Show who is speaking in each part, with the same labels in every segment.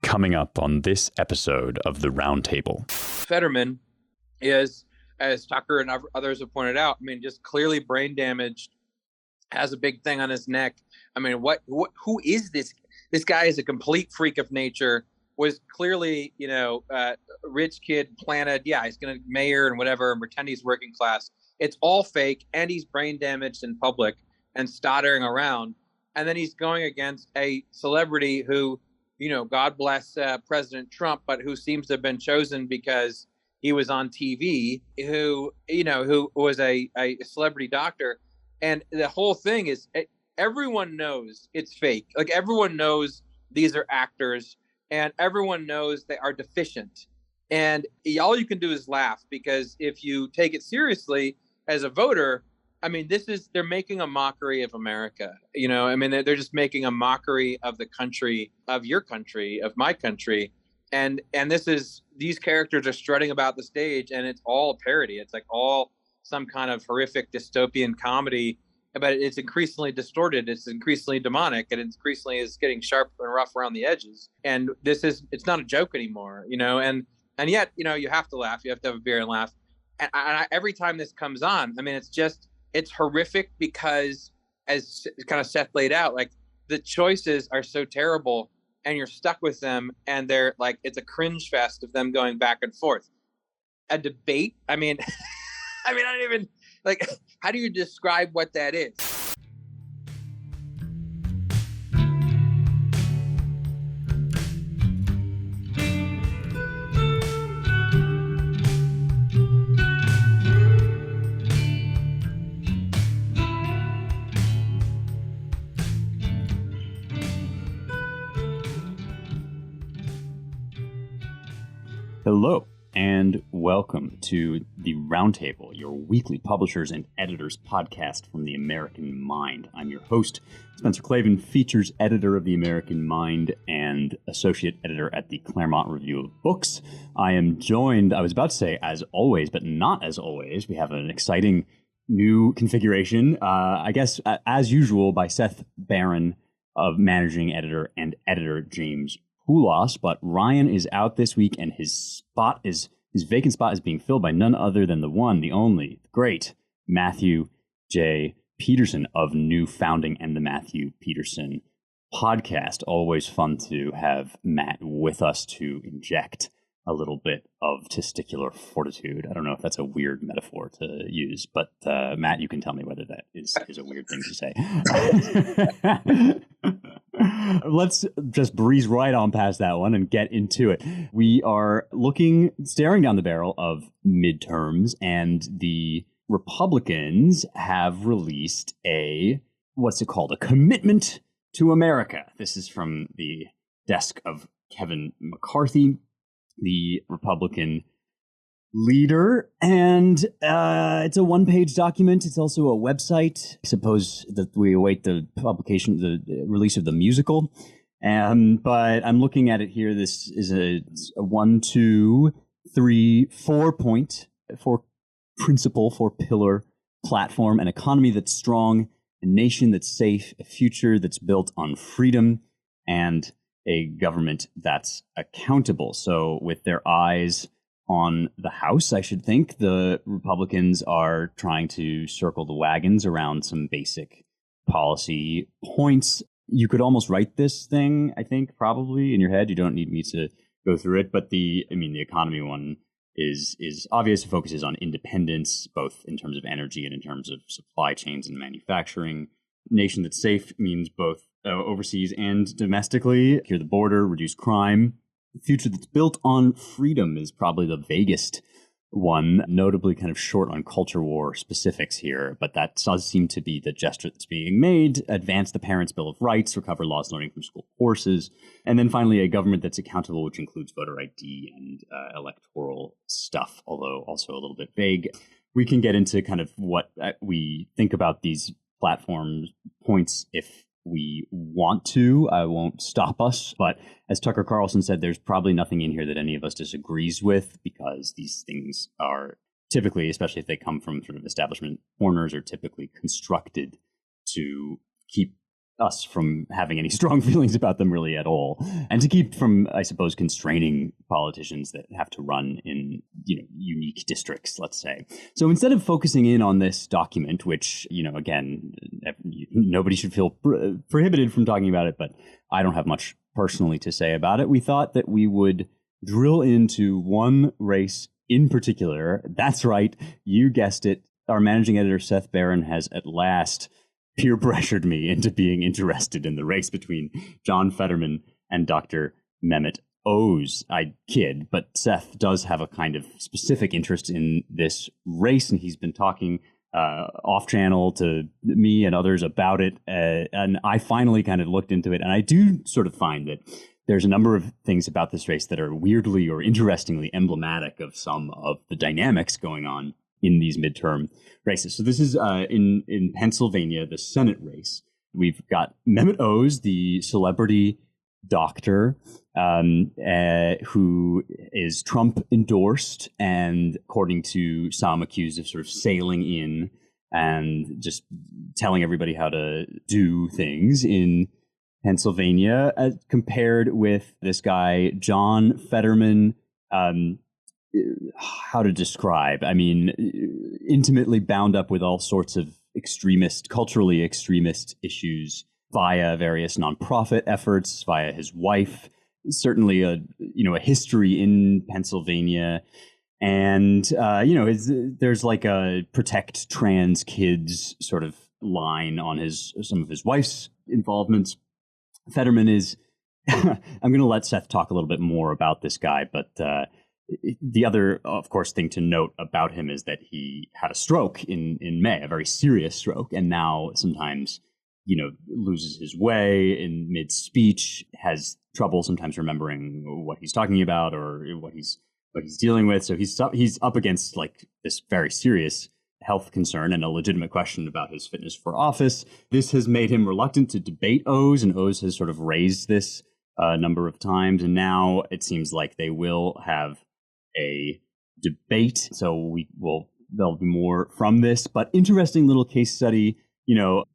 Speaker 1: Coming up on this episode of the Roundtable.
Speaker 2: Fetterman is, as Tucker and others have pointed out, I mean, just clearly brain damaged, has a big thing on his neck. I mean, who is this? This guy is a complete freak of nature, was clearly, rich kid planted. Yeah, he's going to mayor and whatever and pretend he's working class. It's all fake. And he's brain damaged in public and stottering around. And then he's going against a celebrity who, God bless President Trump, but who seems to have been chosen because he was on TV, who was a celebrity doctor. And the whole thing is everyone knows it's fake. Like, everyone knows these are actors and everyone knows they are deficient. And all you can do is laugh, because if you take it seriously as a voter, I mean, they're making a mockery of America. They're just making a mockery of the country, of your country, of my country. And these characters are strutting about the stage, and it's all a parody. It's like all some kind of horrific dystopian comedy, but it's increasingly distorted. It's increasingly demonic, and increasingly is getting sharp and rough around the edges. And it's not a joke anymore, and yet, you have to laugh. You have to have a beer and laugh. And every time this comes on, I mean, it's horrific because, as kind of Seth laid out, like, the choices are so terrible and you're stuck with them, and they're like, it's a cringe fest of them going back and forth. A debate? I mean, I don't even, like, how do you describe what that is?
Speaker 1: Hello, and welcome to the Roundtable, your weekly publishers and editors podcast from the American Mind. I'm your host, Spencer Clavin, features editor of the American Mind and associate editor at the Claremont Review of Books. I am joined, I was about to say as always, but not as always. We have an exciting new configuration, I guess, as usual, by Seth Barron of managing editor and editor James Poulos, but Ryan is out this week, and his vacant spot is being filled by none other than the one, the only, the great Matthew J. Peterson of New Founding and the Matthew Peterson podcast. Always fun to have Matt with us to inject a little bit of testicular fortitude. I don't know if that's a weird metaphor to use, but Matt, you can tell me whether that is a weird thing to say. Let's just breeze right on past that one and get into it. We are staring down the barrel of midterms, and the Republicans have released what's it called? A commitment to America. This is from the desk of Kevin McCarthy, the Republican leader, and it's a one-page document. It's also a website. I suppose that we await the release of the musical. But I'm looking at it here. This is a 1, 2, 3, 4-pillar platform: an economy that's strong, a nation that's safe, a future that's built on freedom, and a government that's accountable. So with their eyes on the House, I should think, the Republicans are trying to circle the wagons around some basic policy points. You could almost write this thing, I think, probably in your head. You don't need me to go through it. But the economy one is obvious. It focuses on independence, both in terms of energy and in terms of supply chains and manufacturing. Nation that's safe means both overseas and domestically. Secure the border, reduce crime. The future that's built on freedom is probably the vaguest one, notably kind of short on culture war specifics here, but that does seem to be the gesture that's being made. Advance the Parents' Bill of Rights, recover lost learning from school courses, and then finally a government that's accountable, which includes voter ID and electoral stuff, although also a little bit vague. We can get into kind of what we think about these platform points if we want to. I won't stop us. But as Tucker Carlson said, there's probably nothing in here that any of us disagrees with, because these things are typically, especially if they come from sort of establishment corners, are typically constructed to keep us from having any strong feelings about them really at all, and to keep from, I suppose, constraining politicians that have to run in, unique districts, let's say. So instead of focusing in on this document, which, again, nobody should feel prohibited from talking about it, but I don't have much personally to say about it, we thought that we would drill into one race in particular. That's right, you guessed it. Our managing editor, Seth Barron, has at last peer pressured me into being interested in the race between John Fetterman and Dr. Mehmet Oz. I kid, but Seth does have a kind of specific interest in this race, and he's been talking off channel to me and others about it. And I finally kind of looked into it, and I do sort of find that there's a number of things about this race that are weirdly or interestingly emblematic of some of the dynamics going on in these midterm races. So this is in Pennsylvania, the Senate race. We've got Mehmet Oz, the celebrity doctor, who is Trump endorsed, and according to some, accused of sort of sailing in and just telling everybody how to do things in Pennsylvania, compared with this guy, John Fetterman. How to describe? I mean, intimately bound up with all sorts of culturally extremist issues via various nonprofit efforts, via his wife, certainly a history in Pennsylvania. And, there's like a protect trans kids sort of line on some of his wife's involvements. Fetterman is, I'm going to let Seth talk a little bit more about this guy, but the other, of course, thing to note about him is that he had a stroke in May, a very serious stroke, and now sometimes, loses his way in mid-speech, has trouble sometimes remembering what he's talking about or what he's dealing with. So he's up against like this very serious health concern and a legitimate question about his fitness for office. This has made him reluctant to debate Oz, and Oz has sort of raised this a number of times, and now it seems like they will have a debate. So there'll be more from this, but interesting little case study,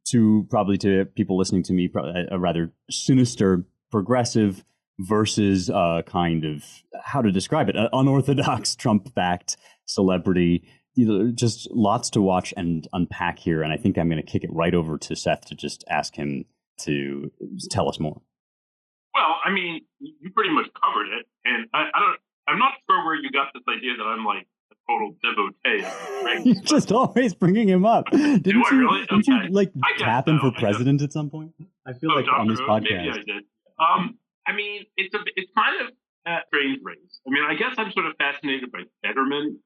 Speaker 1: to people listening to me, a rather sinister progressive versus a kind of, how to describe it, an unorthodox Trump-backed celebrity. Just lots to watch and unpack here. And I think I'm going to kick it right over to Seth to just ask him to tell us more.
Speaker 3: Well, I mean, you pretty much covered it. And I'm not sure where you got this idea that I'm like a total devotee of race.
Speaker 1: You're just always bringing him up. Didn't you tap him for president at some point? I feel like on this podcast.
Speaker 3: Maybe I did. I mean, it's kind of a strange race. I mean, I guess I'm sort of fascinated by Fetterman.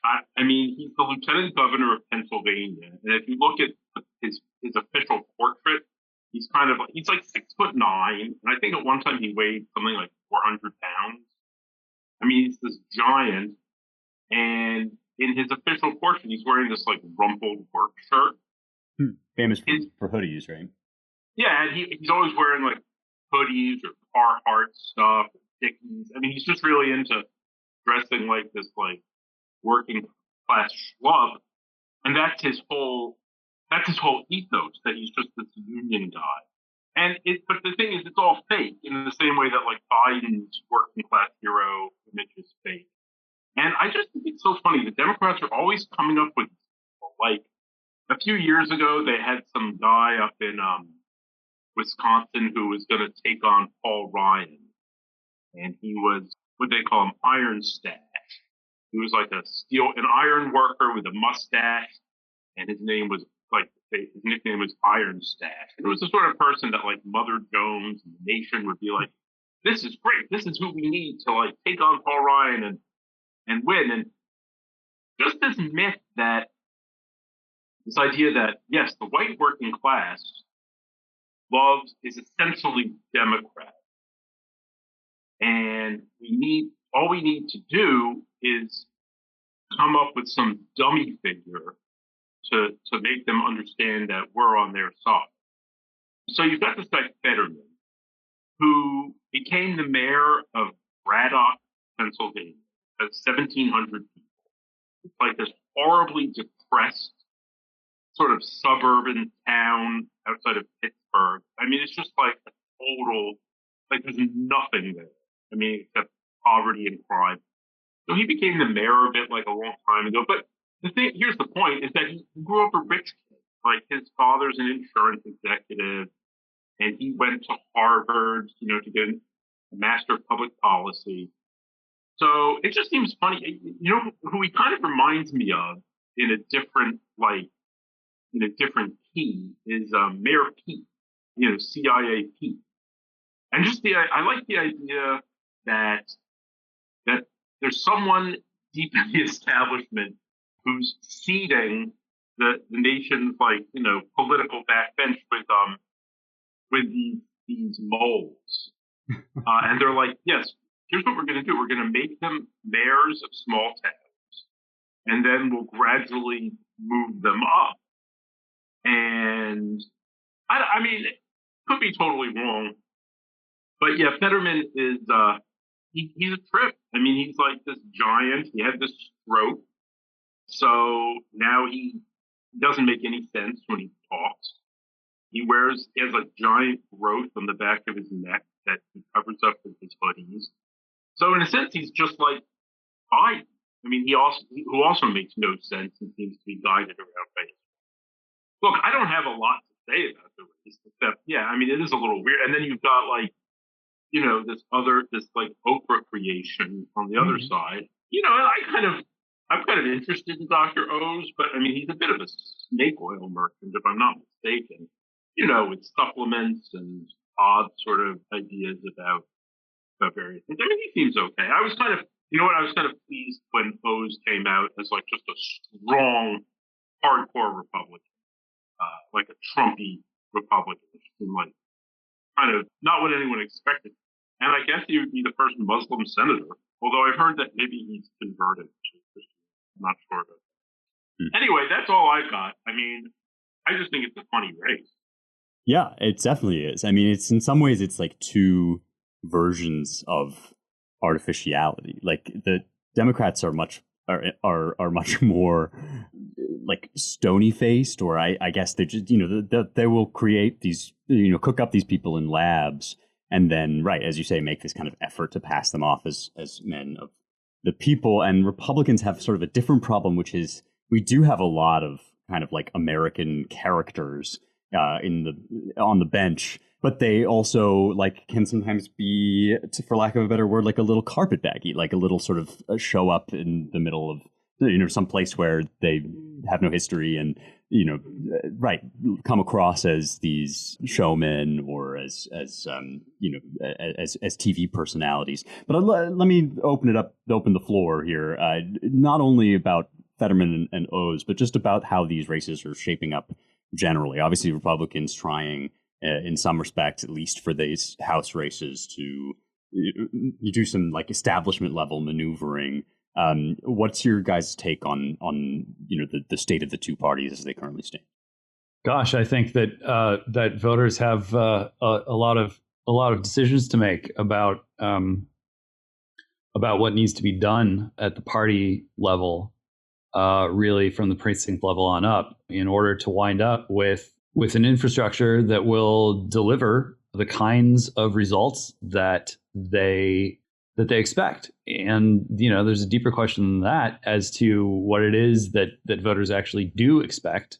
Speaker 3: I mean, he's the lieutenant governor of Pennsylvania, and if you look at his official portrait, he's like 6'9", and I think at one time he weighed something like 400 pounds. I mean, he's this giant, and in his official portrait, he's wearing this like rumpled work shirt.
Speaker 1: Famous for hoodies, right?
Speaker 3: Yeah, and he's always wearing like hoodies or Carhartt stuff, Dickies. I mean, he's just really into dressing like this like working class schlub, and that's his whole ethos, that he's just this union guy. But the thing is, it's all fake in the same way that like Biden's working class hero image is fake. And I just think it's so funny. The Democrats are always coming up with, like, a few years ago, they had some guy up in Wisconsin who was going to take on Paul Ryan, and he was what they call him, Iron Stash. He was like an iron worker with a mustache, and his nickname was Iron Stash. And it was the sort of person that like Mother Jones and the Nation would be like, this is great. This is who we need to like take on Paul Ryan and win. And just this myth that this idea that, yes, the white working class is essentially Democrat. And all we need to do is come up with some dummy figure to make them understand that we're on their side. So you've got this guy Fetterman, who became the mayor of Braddock, Pennsylvania, has 1,700 people. It's like this horribly depressed sort of suburban town outside of Pittsburgh. I mean, it's just like a total, like there's nothing there. I mean, except poverty and crime. So he became the mayor of it like a long time ago. But here's the point, is that he grew up a rich kid. Like his father's an insurance executive, and he went to Harvard, to get a master of public policy. So it just seems funny. Who he kind of reminds me of in a different key is Mayor Pete, CIA Pete. And just I like the idea that there's someone deep in the establishment who's seeding the nation's political backbench with these moles. And they're like, yes, here's what we're going to do. We're going to make them mayors of small towns, and then we'll gradually move them up. And I mean, it could be totally wrong, but yeah, Fetterman is he's a trip. I mean, he's like this giant. He had this stroke, so now he doesn't make any sense when he talks. He has a giant growth on the back of his neck that he covers up with his hoodies. So in a sense, he's just like Biden. I mean, who also makes no sense and seems to be guided around by his. Look, I don't have a lot to say about the race, except, yeah, I mean, it is a little weird. And then you've got this Oprah creation on the other side. I'm kind of interested in Dr. Oz, but I mean, he's a bit of a snake oil merchant, if I'm not mistaken, with supplements and odd sort of ideas about various things. I mean, he seems okay. I was kind of pleased when Oz came out as just a strong, hardcore Republican, like a Trumpy Republican, which seemed like kind of not what anyone expected. And I guess he would be the first Muslim senator, although I've heard that maybe he's converted to Christian. I'm not sure about that. Anyway, that's all I've got. I mean, I just think it's a funny race.
Speaker 1: Yeah, it definitely is. I mean, it's in some ways it's like two versions of artificiality. Like the Democrats are much more like stony faced, or I guess they just they will create these cook up these people in labs and then, right, as you say, make this kind of effort to pass them off as men of the people. And Republicans have sort of a different problem, which is we do have a lot of kind of like American characters on the bench, but they also can sometimes be, for lack of a better word, like a little carpetbaggy, like a little sort of show up in the middle of some place where they have no history and come across as these showmen or as TV personalities. But let me open the floor here, not only about Fetterman and Oz, but just about how these races are shaping up generally. Obviously, Republicans trying, in some respects, at least for these House races, to do some establishment level maneuvering. What's your guys' take on the state of the two parties as they currently stand?
Speaker 4: Gosh, I think that voters have a lot of decisions to make about what needs to be done at the party level, really from the precinct level on up, in order to wind up with an infrastructure that will deliver the kinds of results that they expect. And, there's a deeper question than that as to what it is that voters actually do expect,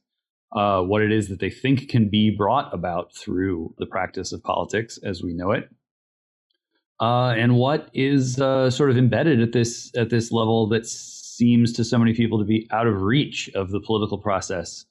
Speaker 4: what it is that they think can be brought about through the practice of politics as we know it, and what is sort of embedded at this level that seems to so many people to be out of reach of the political process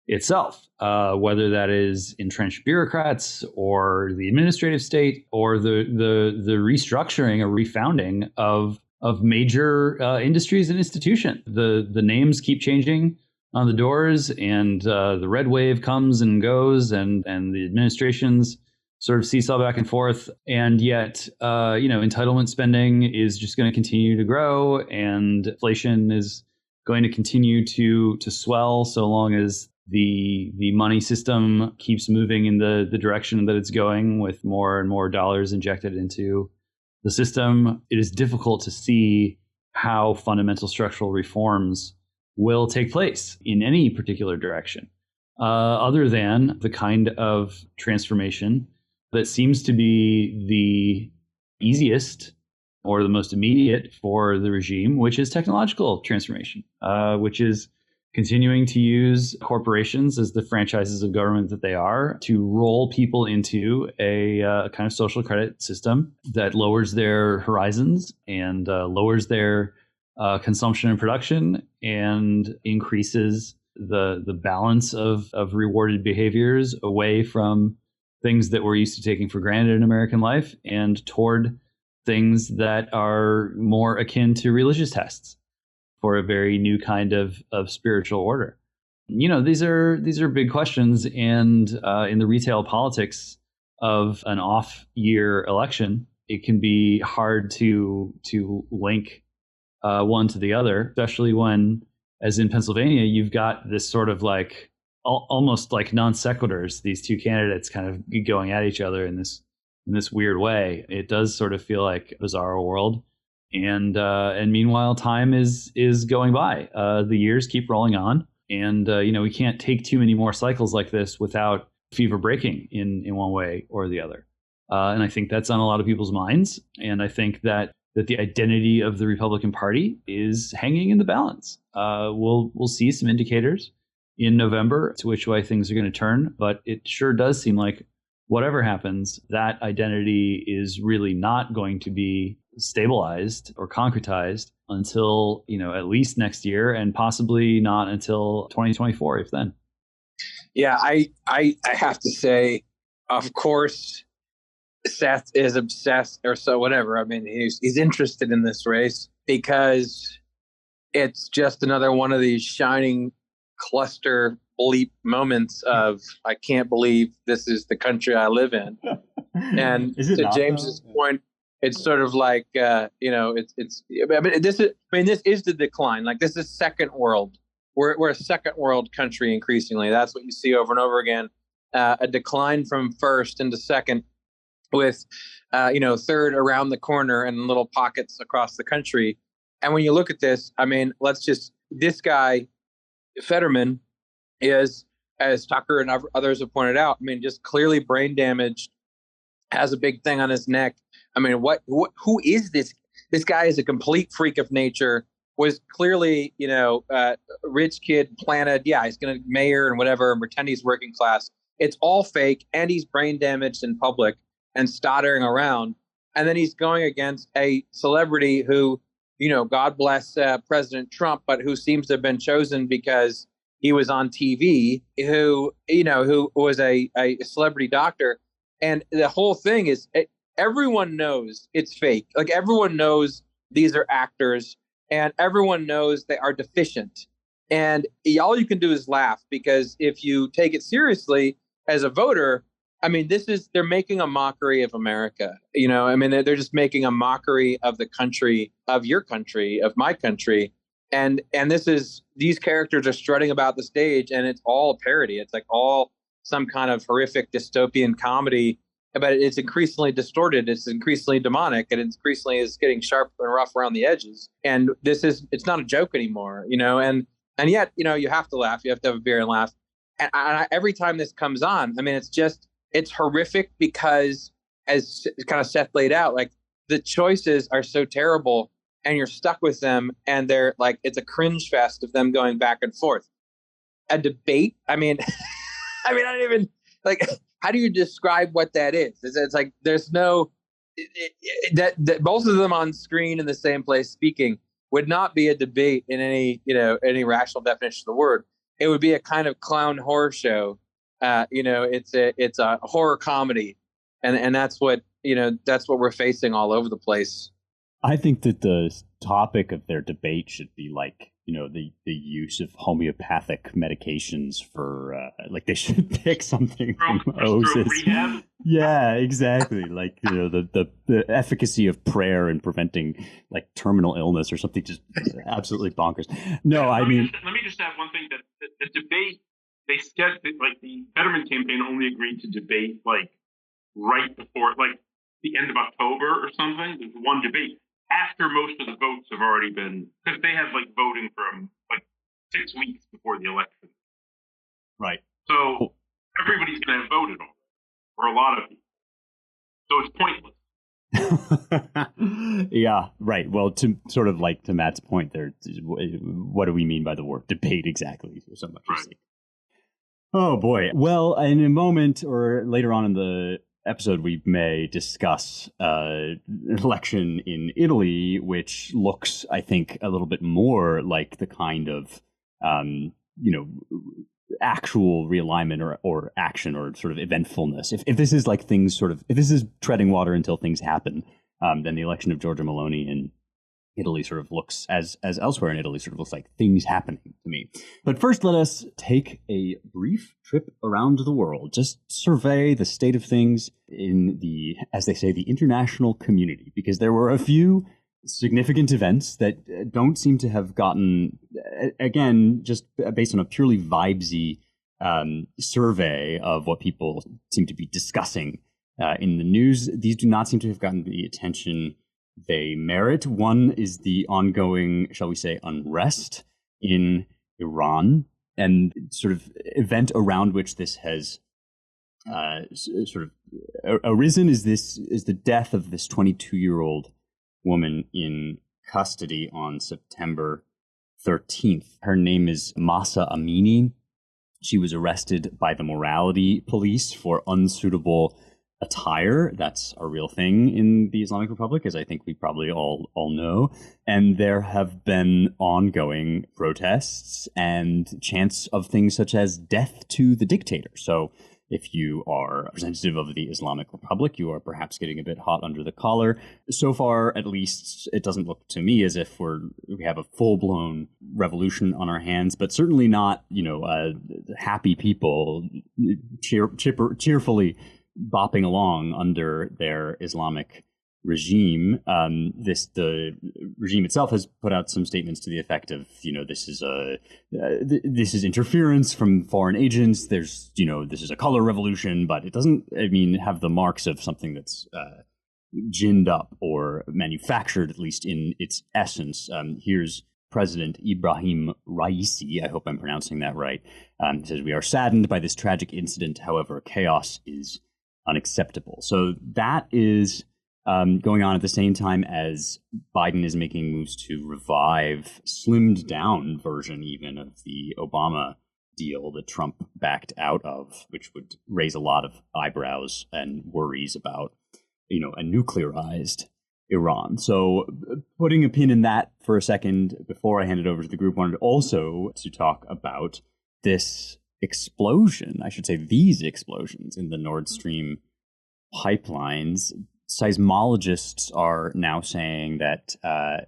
Speaker 4: itself, whether that is entrenched bureaucrats or the administrative state or the restructuring or refounding of major industries and institutions. The names keep changing on the doors, and the red wave comes and goes, and the administrations sort of seesaw back and forth. And yet, entitlement spending is just going to continue to grow, and inflation is going to continue to swell so long as the money system keeps moving in the direction that it's going, with more and more dollars injected into the system. It is difficult to see how fundamental structural reforms will take place in any particular direction. other than the kind of transformation that seems to be the easiest or the most immediate for the regime, which is technological transformation, which is continuing to use corporations as the franchises of government that they are to roll people into a kind of social credit system that lowers their horizons and lowers their consumption and production and increases the balance of rewarded behaviors away from things that we're used to taking for granted in American life and toward things that are more akin to religious tests for a very new kind of spiritual order. You know, these are big questions, and in the retail politics of an off-year election, it can be hard to link one to the other, especially when, as in Pennsylvania, you've got this sort of like almost like non sequiturs, these two candidates kind of going at each other in this weird way. It does sort of feel like a bizarre world. And meanwhile, time is going by. The years keep rolling on, and we can't take too many more cycles like this without fever breaking in one way or the other. And I think that's on a lot of people's minds. And I think that the identity of the Republican Party is hanging in the balance. We'll see some indicators in November to which way things are going to turn, but it sure does seem like whatever happens, that identity is really not going to be stabilized or concretized until, at least next year, and possibly not until 2024, if then.
Speaker 2: Yeah, I have to say, of course, Seth is obsessed or so whatever. I mean, he's interested in this race because it's just another one of these shining cluster bleep moments of I can't believe this is the country I live in. And to James's point, it's sort of like this is the decline. Like, this is second world. We're a second world country increasingly. That's what you see over and over again. A decline from first into second, with third around the corner and little pockets across the country. And when you look at this, I mean, this guy Fetterman is, as Tucker and others have pointed out, I mean, just clearly brain damaged, has a big thing on his neck. I mean, who is this? This guy is a complete freak of nature, was clearly, rich kid planted. Yeah, he's going to mayor and whatever and pretend he's working class. It's all fake. And he's brain damaged in public and stottering around. And then he's going against a celebrity who, God bless President Trump, but who seems to have been chosen because he was on TV, who was a celebrity doctor. And the whole thing is, everyone knows it's fake. Like, everyone knows these are actors, and everyone knows they are deficient. And all you can do is laugh, because if you take it seriously as a voter, I mean, they're making a mockery of America. They're just making a mockery of the country, of your country, of my country. And these characters are strutting about the stage, and it's all a parody. It's like all some kind of horrific dystopian comedy, but it's increasingly distorted. It's increasingly demonic, and it increasingly is getting sharp and rough around the edges. And it's not a joke anymore, and yet, you have to laugh. You have to have a beer and laugh. And every time this comes on, I mean, it's horrific because, as kind of Seth laid out, like, the choices are so terrible and you're stuck with them, and they're like, it's a cringe fest of them going back and forth. A debate, I mean, I don't even, like, how do you describe what that is? It's like, there's no, that both of them on screen in the same place speaking would not be a debate in any rational definition of the word. It would be a kind of clown horror show. It's a horror comedy, and that's what we're facing all over the place.
Speaker 1: I think that the topic of their debate should be like, the use of homeopathic medications for, like, they should pick something from OSIS. Yeah, exactly. Like, the efficacy of prayer in preventing, like, terminal illness or something just absolutely bonkers. No,
Speaker 3: let me just add one thing, that the debate, they said that, like, the Fetterman campaign only agreed to debate, like, right before, like, the end of October or something. There's one debate after most of the votes have already been, because they have, like, voting from, like, 6 weeks before the election.
Speaker 1: Right.
Speaker 3: So everybody's going to have voted on it, or a lot of people. So it's pointless.
Speaker 1: Yeah, right. Well, to sort of like to Matt's point there, what do we mean by the word debate exactly? So much.
Speaker 3: Right.
Speaker 1: Oh boy. Well, in a moment or later on in the episode, we may discuss an election in Italy, which looks, I think, a little bit more like the kind of, actual realignment or action or sort of eventfulness. If this is like things sort of, if this is treading water until things happen, then the election of Giorgia Meloni in Italy sort of looks, as elsewhere in Italy, sort of looks like things happening to me. But first, let us take a brief trip around the world, just survey the state of things in the, as they say, the international community, because there were a few significant events that don't seem to have gotten, again, just based on a purely vibesy survey of what people seem to be discussing in the news. These do not seem to have gotten the attention they merit. One is the ongoing, shall we say, unrest in Iran, and sort of event around which this has sort of arisen is the death of this 22-year-old woman in custody on September 13th. Her name is Masa Amini. She was arrested by the morality police for unsuitable attire. That's a real thing in the Islamic Republic, as I think we probably all know. And there have been ongoing protests and chants of things such as death to the dictator. So if you are a representative of the Islamic Republic, you are perhaps getting a bit hot under the collar. So far, at least, it doesn't look to me as if we have a full-blown revolution on our hands, but certainly not, happy people cheerfully bopping along under their Islamic regime. The regime itself has put out some statements to the effect of, this is interference from foreign agents. There's, this is a color revolution, but it doesn't, have the marks of something that's ginned up or manufactured, at least in its essence. Here's President Ibrahim Raisi, I hope I'm pronouncing that right, says, "We are saddened by this tragic incident. However, chaos is unacceptable." So that is going on at the same time as Biden is making moves to revive slimmed down version even of the Obama deal that Trump backed out of, which would raise a lot of eyebrows and worries about, a nuclearized Iran. So putting a pin in that for a second before I hand it over to the group, wanted also to talk about this explosion, I should say these explosions in the Nord Stream pipelines. Seismologists are now saying that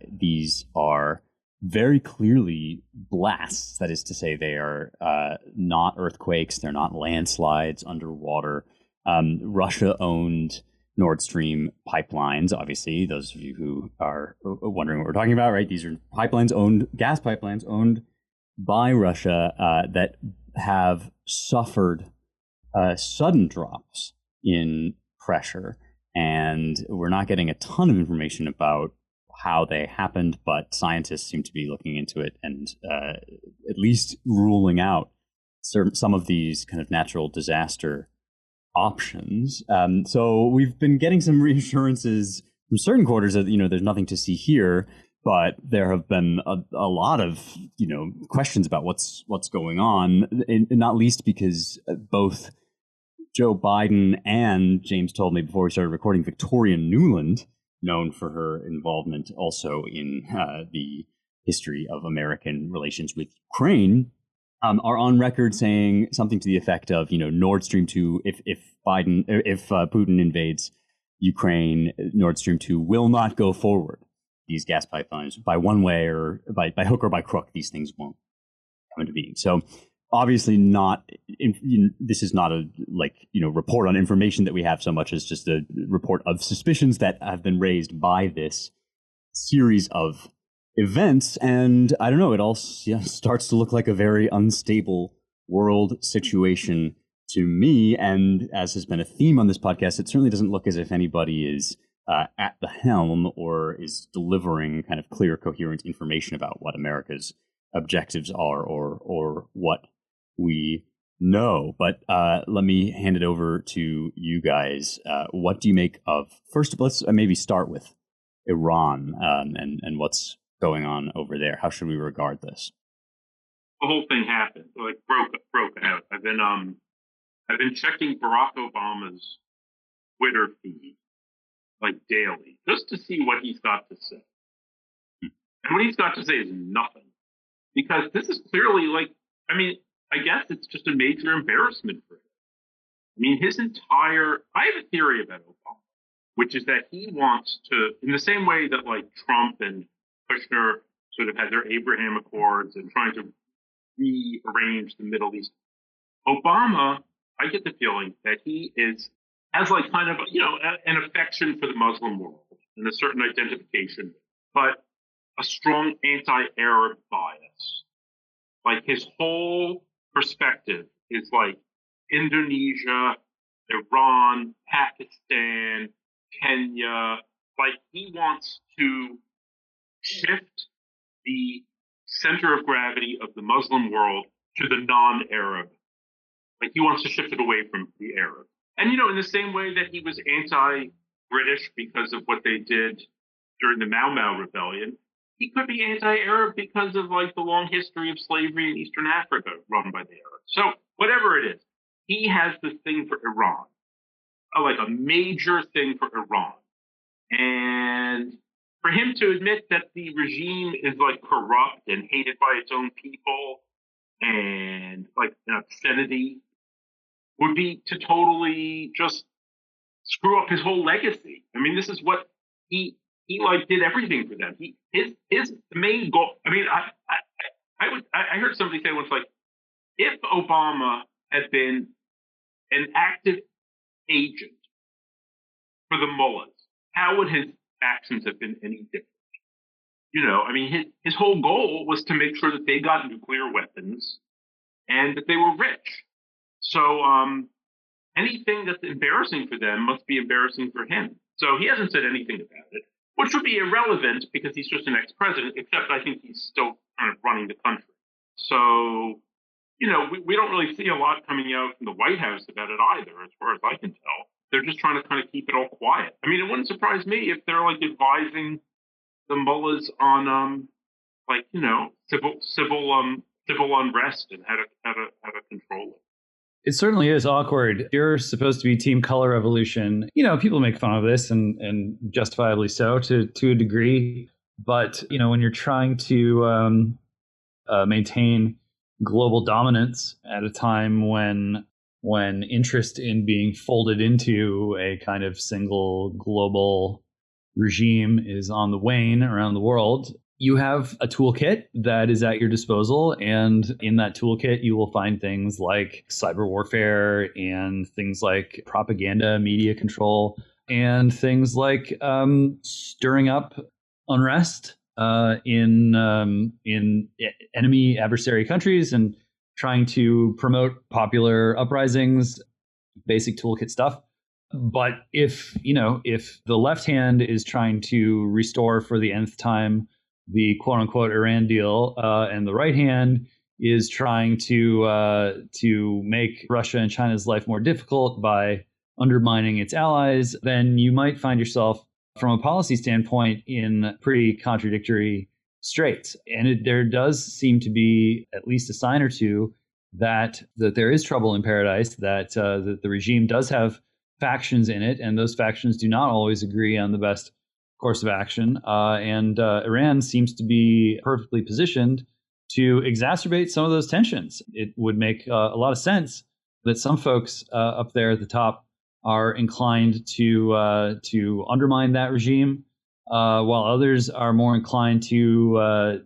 Speaker 1: these are very clearly blasts. That is to say, they are not earthquakes. They're not landslides underwater. Russia-owned Nord Stream pipelines, obviously, those of you who are wondering what we're talking about, right? These are gas pipelines owned by Russia that have suffered sudden drops in pressure. And we're not getting a ton of information about how they happened, but scientists seem to be looking into it and at least ruling out some of these kind of natural disaster options. So we've been getting some reassurances from certain quarters that, there's nothing to see here, but there have been a lot of, questions about what's going on, and not least because both Joe Biden and, James told me before we started recording, Victoria Nuland, known for her involvement also in the history of American relations with Ukraine, are on record saying something to the effect of, Nord Stream 2, if Putin invades Ukraine, Nord Stream 2 will not go forward. These gas pipelines, by one way or by hook or by crook, these things won't come into being. So obviously this is not a report on information that we have so much as just a report of suspicions that have been raised by this series of events. And I don't know, it all starts to look like a very unstable world situation to me. And as has been a theme on this podcast, it certainly doesn't look as if anybody is at the helm or is delivering kind of clear, coherent information about what America's objectives are or what we No, but let me hand it over to you guys. What do you make of, first, let's maybe start with Iran and what's going on over there. How should we regard this?
Speaker 3: The whole thing happened, like broke out. I've been checking Barack Obama's Twitter feed like daily just to see what he's got to say. And what he's got to say is nothing. Because this is clearly I guess it's just a major embarrassment for him. I mean, I have a theory about Obama, which is that he wants to, in the same way that like Trump and Kushner sort of had their Abraham Accords and trying to rearrange the Middle East, Obama, I get the feeling that he has like kind of, an affection for the Muslim world and a certain identification, but a strong anti-Arab bias. Like his whole perspective is like Indonesia, Iran, Pakistan, Kenya. Like he wants to shift the center of gravity of the Muslim world to the non-Arab. Like he wants to shift it away from the Arab. And, in the same way that he was anti-British because of what they did during the Mau Mau rebellion, he could be anti-Arab because of like the long history of slavery in Eastern Africa run by the Arabs. So whatever it is, he has this thing for Iran, like a major thing for Iran. And for him to admit that the regime is like corrupt and hated by its own people and like an obscenity would be to totally just screw up his whole legacy. I mean, this is what he like did everything for them. His main goal. I mean, I heard somebody say once, like, if Obama had been an active agent for the mullahs, how would his actions have been any different? I mean, his whole goal was to make sure that they got nuclear weapons and that they were rich. So anything that's embarrassing for them must be embarrassing for him. So he hasn't said anything about it, which would be irrelevant because he's just an ex-president, except I think he's still kind of running the country. So, we don't really see a lot coming out from the White House about it either, as far as I can tell. They're just trying to kind of keep it all quiet. I mean, it wouldn't surprise me if they're like advising the mullahs on, civil unrest and how to control it.
Speaker 4: It certainly is awkward. You're supposed to be Team Color Revolution. People make fun of this and justifiably so to a degree. But, when you're trying to maintain global dominance at a time when interest in being folded into a kind of single global regime is on the wane around the world, you have a toolkit that is at your disposal. And in that toolkit, you will find things like cyber warfare and things like propaganda, media control, and things like stirring up unrest in enemy adversary countries and trying to promote popular uprisings, basic toolkit stuff. But if the left hand is trying to restore for the nth time the quote unquote Iran deal, and the right hand is trying to make Russia and China's life more difficult by undermining its allies, then you might find yourself, from a policy standpoint, in pretty contradictory straits. And there does seem to be at least a sign or two that there is trouble in paradise, that the regime does have factions in it, and those factions do not always agree on the best course of action. And Iran seems to be perfectly positioned to exacerbate some of those tensions. It would make a lot of sense that some folks up there at the top are inclined to undermine that regime, while others are more inclined to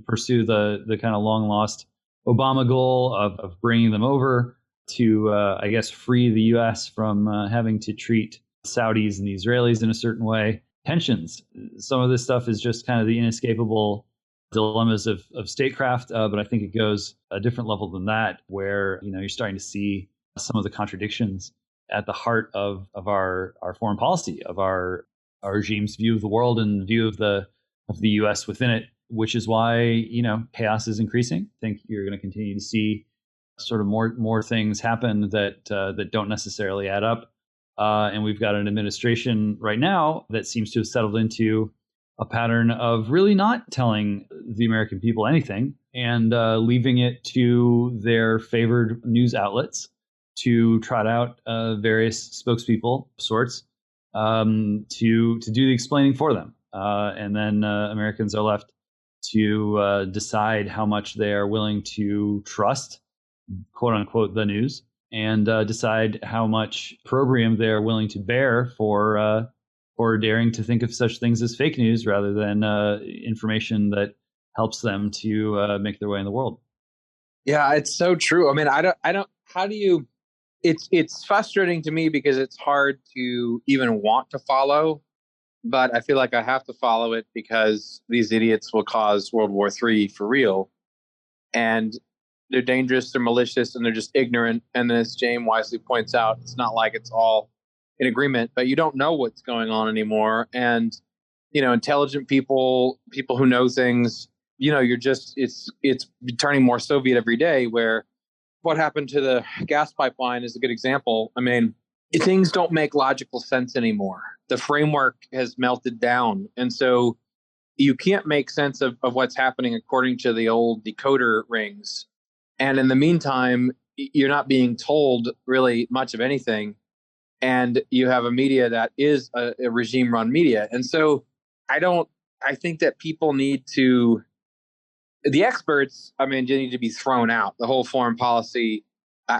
Speaker 4: pursue the kind of long lost Obama goal of bringing them over to, I guess, free the U.S. from having to treat Saudis and the Israelis in a certain way. Tensions. Some of this stuff is just kind of the inescapable dilemmas of statecraft, but I think it goes a different level than that, where you're starting to see some of the contradictions at the heart of our foreign policy, of our regime's view of the world and view of the U.S. within it, which is why chaos is increasing. I think you're going to continue to see sort of more things happen that don't necessarily add up. And we've got an administration right now that seems to have settled into a pattern of really not telling the American people anything and leaving it to their favored news outlets to trot out various spokespeople of sorts to do the explaining for them. And then Americans are left to decide how much they are willing to trust, quote unquote, the news, and decide how much opprobrium they're willing to bear for daring to think of such things as fake news rather than information that helps them to make their way in the world.
Speaker 2: Yeah, it's so true. I mean, I don't, how do you, it's frustrating to me because it's hard to even want to follow, but I feel like I have to follow it because these idiots will cause World War III for real. And they're dangerous, they're malicious, and they're just ignorant. And then, as James wisely points out, it's not like it's all in agreement, but you don't know what's going on anymore. And, you know, intelligent people who know things, you know, you're just, it's turning more Soviet every day, where what happened to the gas pipeline is a good example. I mean, things don't make logical sense anymore. The framework has melted down. And so you can't make sense of what's happening according to the old decoder rings. And in the meantime, you're not being told really much of anything. And you have a media that is a regime-run media. And so I think that people need to, the experts, I mean, they need to be thrown out. The whole foreign policy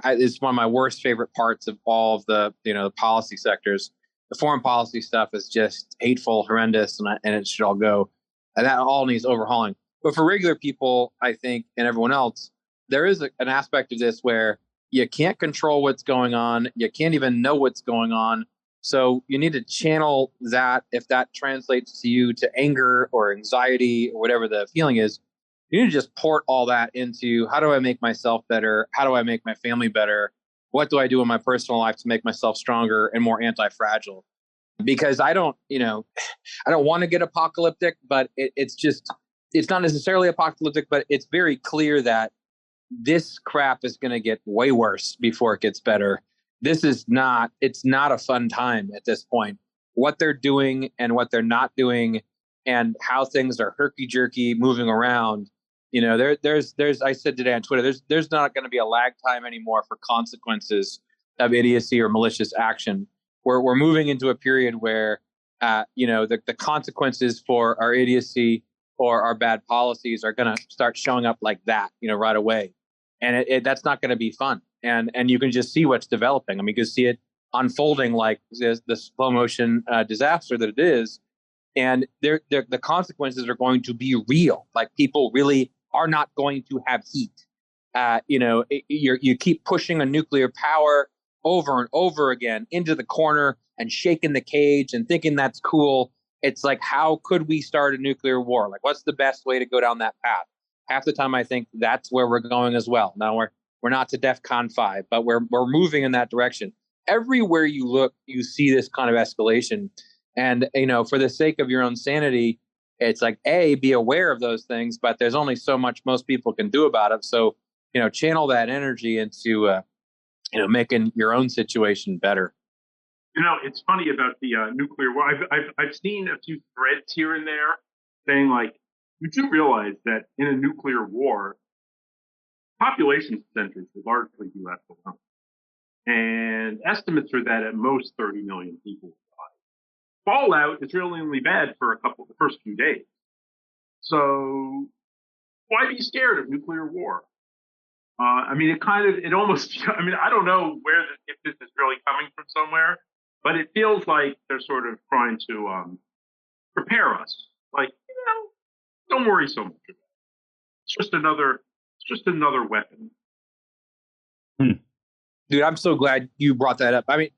Speaker 2: is one of my worst favorite parts of all of the, you know, the policy sectors. The foreign policy stuff is just hateful, horrendous, and it should all go. And that all needs overhauling. But for regular people, I think, and everyone else, there is an aspect of this where you can't control what's going on. You can't even know what's going on. So you need to channel that. If that translates to you to anger or anxiety or whatever the feeling is, you need to just port all that into, how do I make myself better? How do I make my family better? What do I do in my personal life to make myself stronger and more anti-fragile? Because I don't want to get apocalyptic, but it's not necessarily apocalyptic, but it's very clear that this crap is going to get way worse before it gets better. It's not a fun time at this point. What they're doing and what they're not doing and how things are herky-jerky moving around. You know, there's I said today on Twitter, there's not going to be a lag time anymore for consequences of idiocy or malicious action. We're moving into a period where, you know, the consequences for our idiocy or our bad policies are going to start showing up like that, you know, right away. And that's not going to be fun. And you can just see what's developing. I mean, you can see it unfolding like the slow motion disaster that it is. And the consequences are going to be real. Like, people really are not going to have heat. You know, you keep pushing a nuclear power over and over again into the corner and shaking the cage and thinking that's cool. It's like, how could we start a nuclear war? Like, what's the best way to go down that path? Half the time, I think that's where we're going as well. Now, we're not to DEFCON 5, but we're moving in that direction. Everywhere you look, you see this kind of escalation. And, you know, for the sake of your own sanity, it's like, be aware of those things, but there's only so much most people can do about it. So, you know, channel that energy into, you know, making your own situation better.
Speaker 3: You know, it's funny about the nuclear war. I've seen a few threads here and there saying, like, you do realize that in a nuclear war, population centers will largely be left alone. And estimates are that at most 30 million people die. Fallout is really only bad for the first few days. So why be scared of nuclear war? I mean, it almost, I mean, I don't know if this is really coming from somewhere, but it feels like they're sort of trying to prepare us. Like, you know, don't worry so much about it. It's just another weapon.
Speaker 2: Dude, I'm so glad you brought that up. I mean,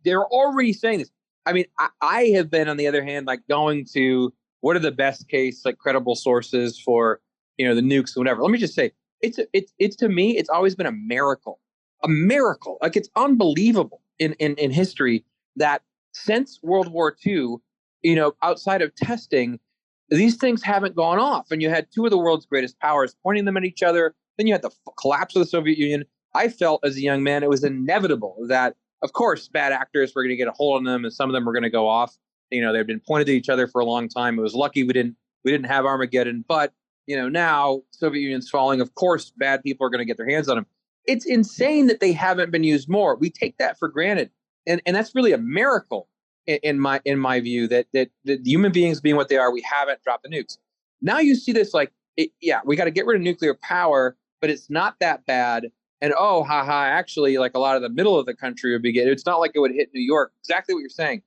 Speaker 2: they're already saying this. I mean, I have been, on the other hand, like, going to what are the best case, like, credible sources for, you know, the nukes and whatever. Let me just say, it's to me, it's always been a miracle. Like, it's unbelievable in history that since World War II, you know, outside of testing, these things haven't gone off. And you had two of the world's greatest powers pointing them at each other. Then you had the collapse of the Soviet Union. I felt as a young man, it was inevitable that, of course, bad actors were going to get a hold on them, and some of them were going to go off. They've been pointed at each other for a long time. It was lucky we didn't have Armageddon, but now Soviet Union's falling. Of course, bad people are going to get their hands on them. It's insane that they haven't been used more. We take that for granted, and that's really a miracle in my view that human beings being what they are, we haven't dropped the nukes. Now you see this we got to get rid of nuclear power, but it's not that bad. And actually, like a lot of the middle of the country would be getting. It's not like it would hit New York. Exactly what you're saying.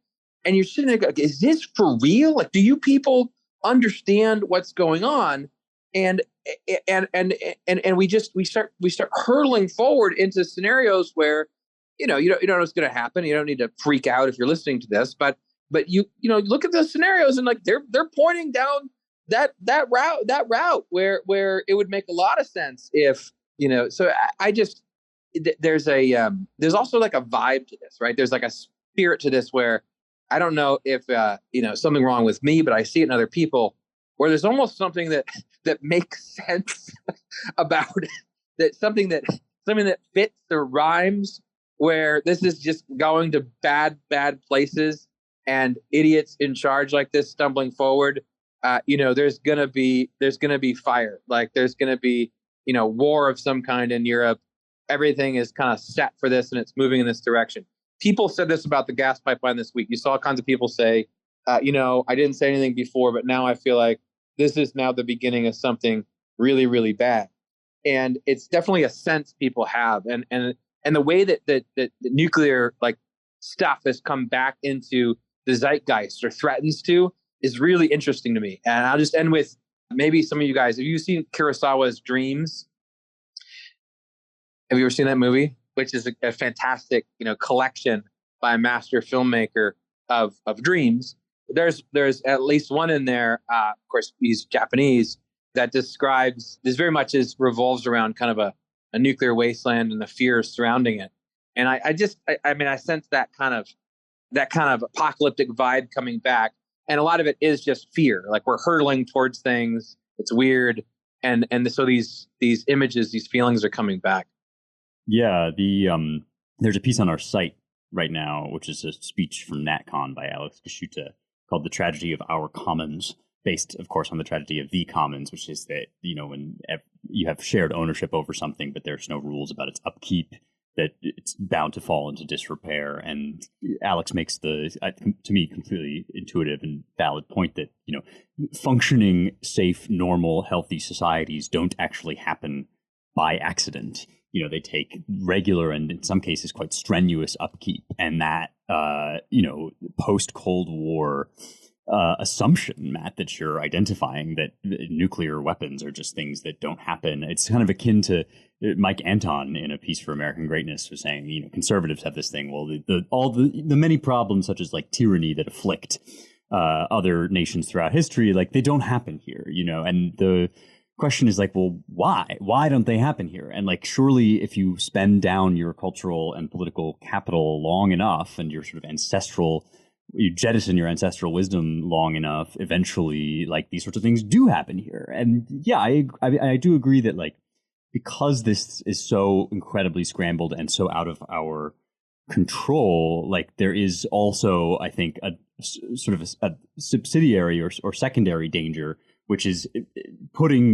Speaker 2: And you're sitting there going, is this for real? Like, do you people understand what's going on? And we start hurtling forward into scenarios where you don't know what's going to happen. You don't need to freak out if you're listening to this, but you look at those scenarios and like they're pointing down that route where it would make a lot of sense if So I just there's also like a vibe to this, right? There's like a spirit to this where I don't know if something wrong with me, but I see it in other people where there's almost something that makes sense about it, that something that fits or rhymes, where this is just going to bad places and idiots in charge like this stumbling forward. There's gonna be fire. Like there's gonna be war of some kind in Europe. Everything is kind of set for this, and it's moving in this direction. People said this about the gas pipeline this week. You saw all kinds of people say, I didn't say anything before, but now I feel like this is now the beginning of something really, really bad. And it's definitely a sense people have. And the way that the nuclear stuff has come back into the zeitgeist or threatens to is really interesting to me. And I'll just end with maybe some of you guys, have you seen Kurosawa's Dreams? Have you ever seen that movie? Which is a fantastic, collection by a master filmmaker of dreams. There's at least one in there. Of course, he's Japanese, that describes this very much revolves around kind of a nuclear wasteland and the fears surrounding it. And I sense that kind of apocalyptic vibe coming back. And a lot of it is just fear. Like we're hurtling towards things. It's weird. And so these images, these feelings are coming back.
Speaker 1: Yeah, there's a piece on our site right now, which is a speech from NatCon by Alex Kashuta called "The Tragedy of Our Commons," based, of course, on the tragedy of the commons, which is that, when you have shared ownership over something, but there's no rules about its upkeep, that it's bound to fall into disrepair. And Alex makes to me, completely intuitive and valid point that, functioning, safe, normal, healthy societies don't actually happen by accident. They take regular and in some cases quite strenuous upkeep, and that, post-Cold War assumption, Matt, that you're identifying that nuclear weapons are just things that don't happen. It's kind of akin to Mike Anton in a piece for American Greatness was saying, conservatives have this thing. Well, all the many problems such as like tyranny that afflict other nations throughout history, like they don't happen here, and the question is like, well, why don't they happen here? And like, surely if you spend down your cultural and political capital long enough and your sort of you jettison your ancestral wisdom long enough, eventually like these sorts of things do happen here. And yeah, I do agree that like, because this is so incredibly scrambled and so out of our control, like there is also, I think, a sort of a subsidiary or secondary danger, which is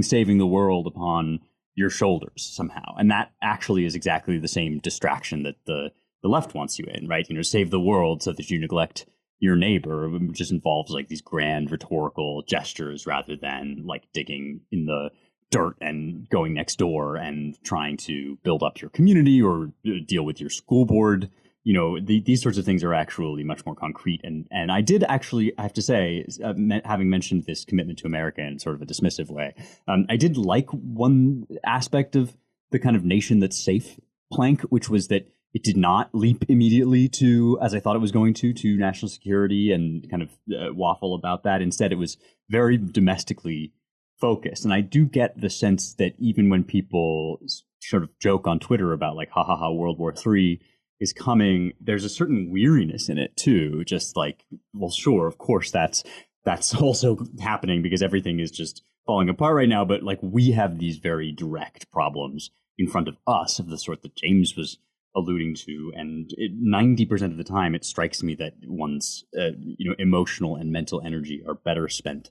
Speaker 1: saving the world upon your shoulders somehow. And that actually is exactly the same distraction that the left wants you in, right? Save the world so that you neglect your neighbor, which just involves like these grand rhetorical gestures rather than like digging in the dirt and going next door and trying to build up your community or deal with your school board. These sorts of things are actually much more concrete. And I did actually, I have to say, having mentioned this commitment to America in sort of a dismissive way, I did like one aspect of the kind of nation that's safe plank, which was that it did not leap immediately to, as I thought it was going to national security and kind of waffle about that. Instead, it was very domestically focused. And I do get the sense that even when people sort of joke on Twitter about like, World War III is coming, there's a certain weariness in it too. Just like, well, sure, of course, that's that's also happening because everything is just falling apart right now. But like we have these very direct problems in front of us of the sort that James was alluding to, and 90% of the time it strikes me that one's emotional and mental energy are better spent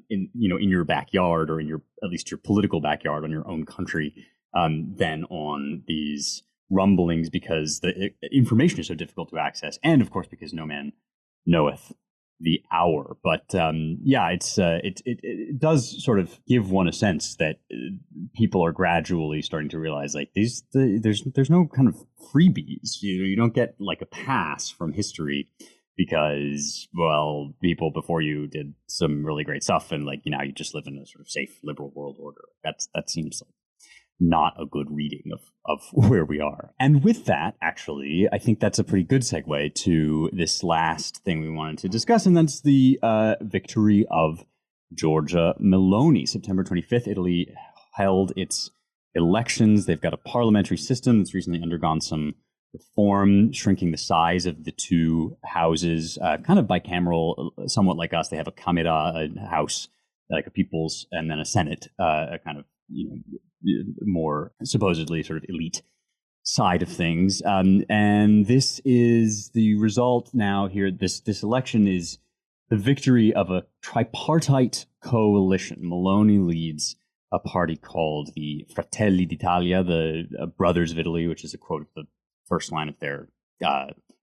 Speaker 1: in your backyard, or in your, at least your political backyard, on your own country, than on these rumblings, because the information is so difficult to access, and of course because no man knoweth the hour. But it does sort of give one a sense that people are gradually starting to realize, like, there's no kind of freebies. You don't get like a pass from history because, well, people before you did some really great stuff, and like, now you just live in a sort of safe liberal world order. That seems like not a good reading of where we are. And with that, actually, I think that's a pretty good segue to this last thing we wanted to discuss, and that's the victory of Giorgia Meloni. September 25th, Italy held its elections. They've got a parliamentary system that's recently undergone some reform, shrinking the size of the two houses, kind of bicameral, somewhat like us. They have a Camera, a house, like a people's, and then a Senate, a kind of, more supposedly sort of elite side of things. And this is the result now here. This election is the victory of a tripartite coalition. Meloni leads a party called the Fratelli d'Italia, the Brothers of Italy, which is a quote of the first line of their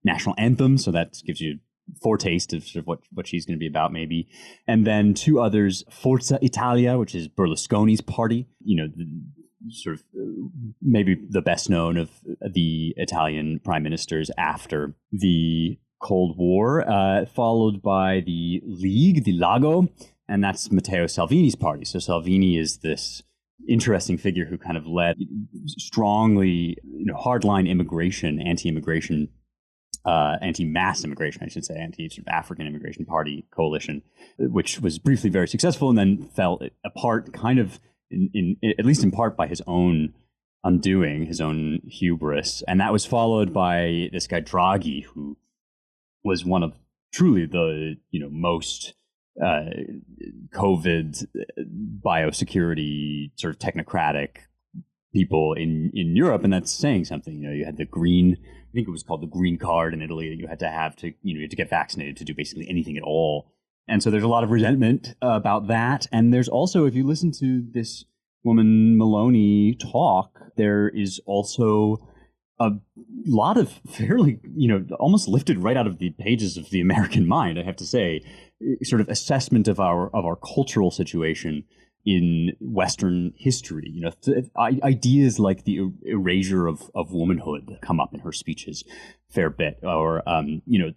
Speaker 1: national anthem. So that gives you foretaste of sort of what she's going to be about, maybe. And then two others, Forza Italia, which is Berlusconi's party, sort of maybe the best known of the Italian prime ministers after the Cold War, followed by the League, the Lago, and that's Matteo Salvini's party. So Salvini is this interesting figure who kind of led strongly, hardline immigration, anti-immigration, anti-mass immigration, I should say, anti-African immigration party coalition, which was briefly very successful and then fell apart, kind of, in at least in part by his own undoing, his own hubris. And that was followed by this guy Draghi, who was one of truly the most COVID biosecurity sort of technocratic people in Europe, and that's saying something. You had the green, I think it was called the green card in Italy, that you had to you had to get vaccinated to do basically anything at all. And so there's a lot of resentment about that. And there's also, if you listen to this woman Meloni talk, there is also a lot of fairly, almost lifted right out of the pages of the American mind, I have to say, sort of assessment of our cultural situation in Western history. Ideas like the erasure of womanhood come up in her speeches a fair bit. Or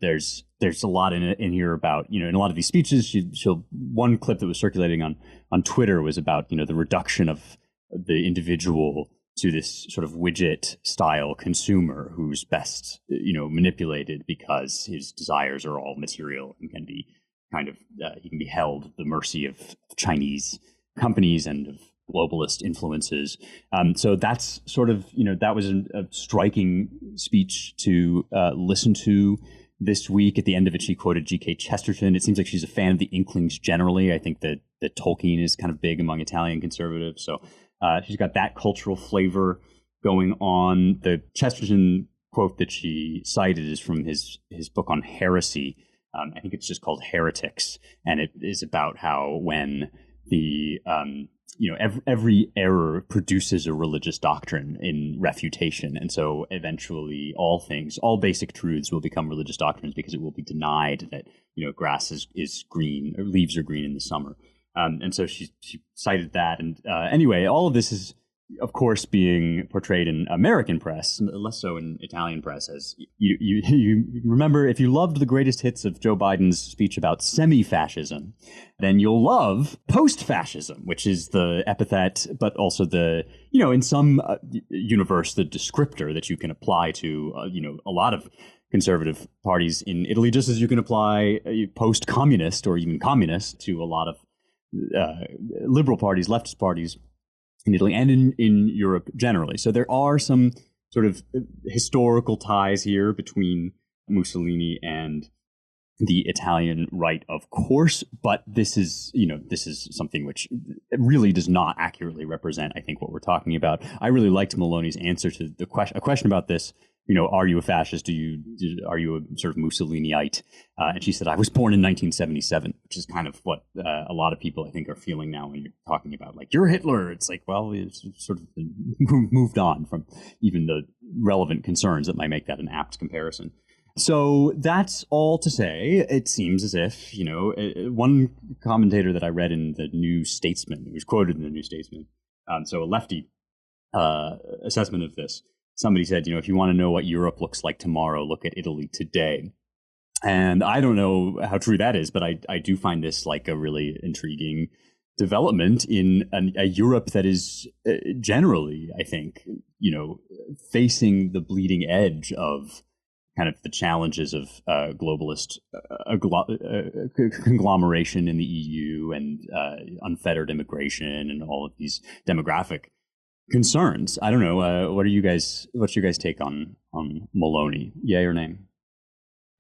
Speaker 1: there's a lot in here about, in a lot of these speeches, she'll one clip that was circulating on Twitter was about the reduction of the individual to this sort of widget style consumer who's best manipulated because his desires are all material and can be kind of he can be held at the mercy of Chinese companies and of globalist influences. So that's sort of, that was a striking speech to listen to this week. At the end of it, she quoted G.K. Chesterton. It seems like she's a fan of the Inklings generally. I think that Tolkien is kind of big among Italian conservatives. So she's got that cultural flavor going on. The Chesterton quote that she cited is from his book on heresy. I think it's just called Heretics. And it is about how when the every error produces a religious doctrine in refutation, and so eventually all basic truths will become religious doctrines because it will be denied that grass is green or leaves are green in the summer. And so she cited that, and anyway, all of this is, of course, being portrayed in American press, less so in Italian press. As you remember, if you loved the greatest hits of Joe Biden's speech about semi-fascism, then you'll love post-fascism, which is the epithet, but also the, in some universe, the descriptor that you can apply to, a lot of conservative parties in Italy, just as you can apply post-communist or even communist to a lot of liberal parties, leftist parties in Italy and in Europe generally. So there are some sort of historical ties here between Mussolini and the Italian right, of course, but this is something which really does not accurately represent, I think, what we're talking about. I really liked Maloney's answer to a question about this. Are you a fascist? Are you a sort of Mussoliniite? And she said, I was born in 1977, which is kind of what a lot of people, I think, are feeling now when you're talking about, like, you're Hitler. It's like, well, it's sort of moved on from even the relevant concerns that might make that an apt comparison. So that's all to say, it seems as if, one commentator that I read in the New Statesman, it was quoted in the New Statesman, so a lefty assessment of this, somebody said, if you want to know what Europe looks like tomorrow, look at Italy today. And I don't know how true that is, but I do find this like a really intriguing development in a Europe that is generally, I think, facing the bleeding edge of kind of the challenges of globalist conglomeration in the EU and unfettered immigration and all of these demographic concerns. I don't know. What's your guys' take on Maloney? Yay or nay?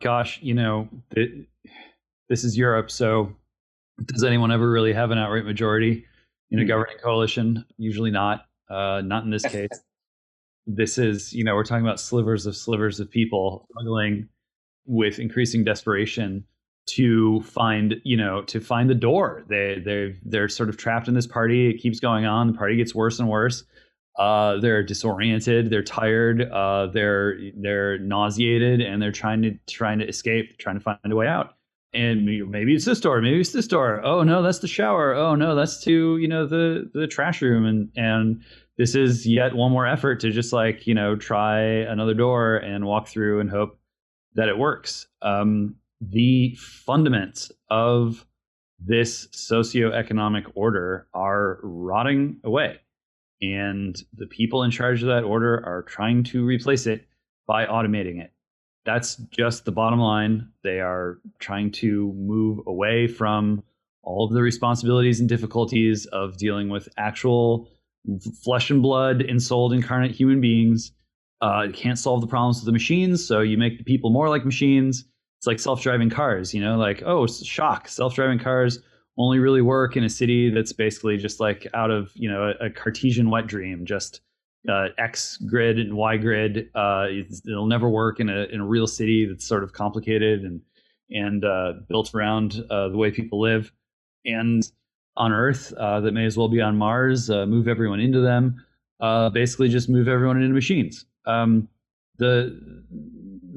Speaker 4: Gosh, this is Europe, so does anyone ever really have an outright majority in a governing coalition? Usually not. Not in this case. This is, we're talking about slivers of people struggling with increasing desperation to find the door. They're sort of trapped in this party. It keeps going on. The party gets worse and worse. They're disoriented. They're tired. They're nauseated, and they're trying to escape, trying to find a way out. And maybe it's this door. Maybe it's this door. Oh no, that's the shower. Oh no, that's to the trash room. And this is yet one more effort to just try another door and walk through and hope that it works. The fundaments of this socioeconomic order are rotting away. And the people in charge of that order are trying to replace it by automating it. That's just the bottom line. They are trying to move away from all of the responsibilities and difficulties of dealing with actual flesh and blood, ensouled, incarnate human beings. You can't solve the problems with the machines, so you make the people more like machines. It's like self-driving cars, shock. Self-driving cars only really work in a city that's basically just like out of, a Cartesian wet dream, just X grid and Y grid. It'll never work in a real city that's sort of complicated and built around the way people live. And on Earth, that may as well be on Mars, move everyone into them, basically just move everyone into machines.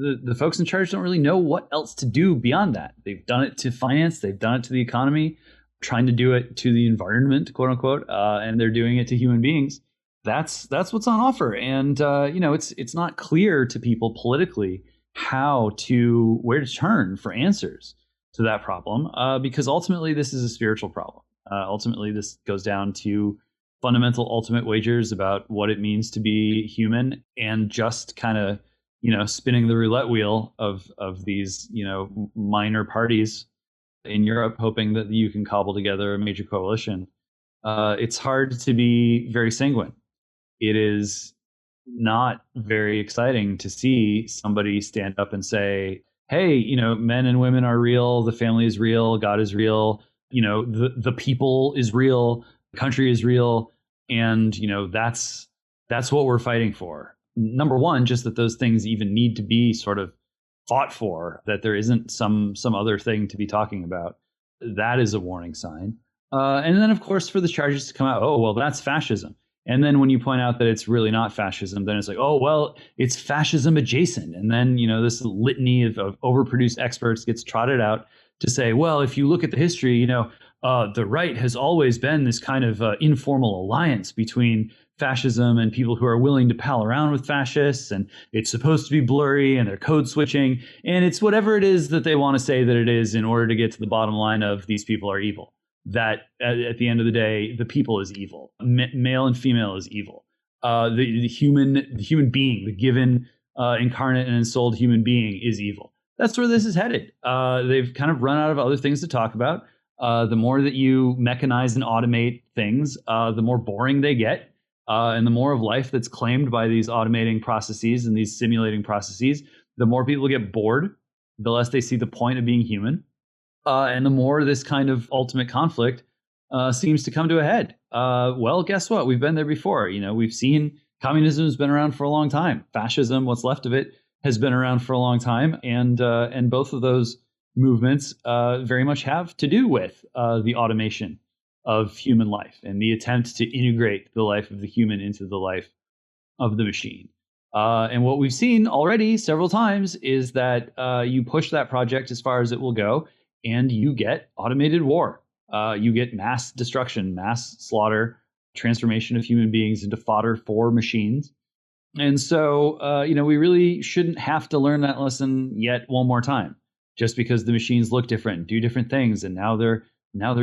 Speaker 4: The folks in charge don't really know what else to do beyond that. They've done it to finance, they've done it to the economy, trying to do it to the environment, quote unquote, and they're doing it to human beings. That's what's on offer. And it's not clear to people politically where to turn for answers to that problem, because ultimately this is a spiritual problem. Ultimately, this goes down to fundamental ultimate wagers about what it means to be human, and just kind of, spinning the roulette wheel of these, minor parties in Europe, hoping that you can cobble together a major coalition. It's hard to be very sanguine. It is not very exciting to see somebody stand up and say, hey, men and women are real, the family is real, God is real, the people is real, the country is real, and that's what we're fighting for. Number one, just that those things even need to be sort of fought for, that there isn't some other thing to be talking about. That is a warning sign. And then, of course, for the charges to come out, oh, well, that's fascism. And then when you point out that it's really not fascism, then it's like, oh, well, it's fascism adjacent. And then, this litany of overproduced experts gets trotted out to say, well, if you look at the history, the right has always been this kind of informal alliance between fascism and people who are willing to pal around with fascists. And it's supposed to be blurry, and they're code switching. And it's whatever it is that they want to say that it is in order to get to the bottom line of these people are evil. That at the end of the day, the people is evil. Male and female is evil. The human being, the given incarnate and ensouled human being is evil. That's where this is headed. They've kind of run out of other things to talk about. The more that you mechanize and automate things, the more boring they get. And the more of life that's claimed by these automating processes and these simulating processes, the more people get bored. the less they see the point of being human, and the more this kind of ultimate conflict seems to come to a head. Well, guess what? We've been there before. We've seen communism has been around for a long time. Fascism, what's left of it, has been around for a long time, and both of those movements very much have to do with the automation of human life and the attempt to integrate the life of the human into the life of the machine. And what we've seen already several times is that you push that project as far as it will go, and you get automated war. You get mass destruction, mass slaughter, transformation of human beings into fodder for machines. And so, we really shouldn't have to learn that lesson yet one more time, just because the machines look different, do different things, and now they're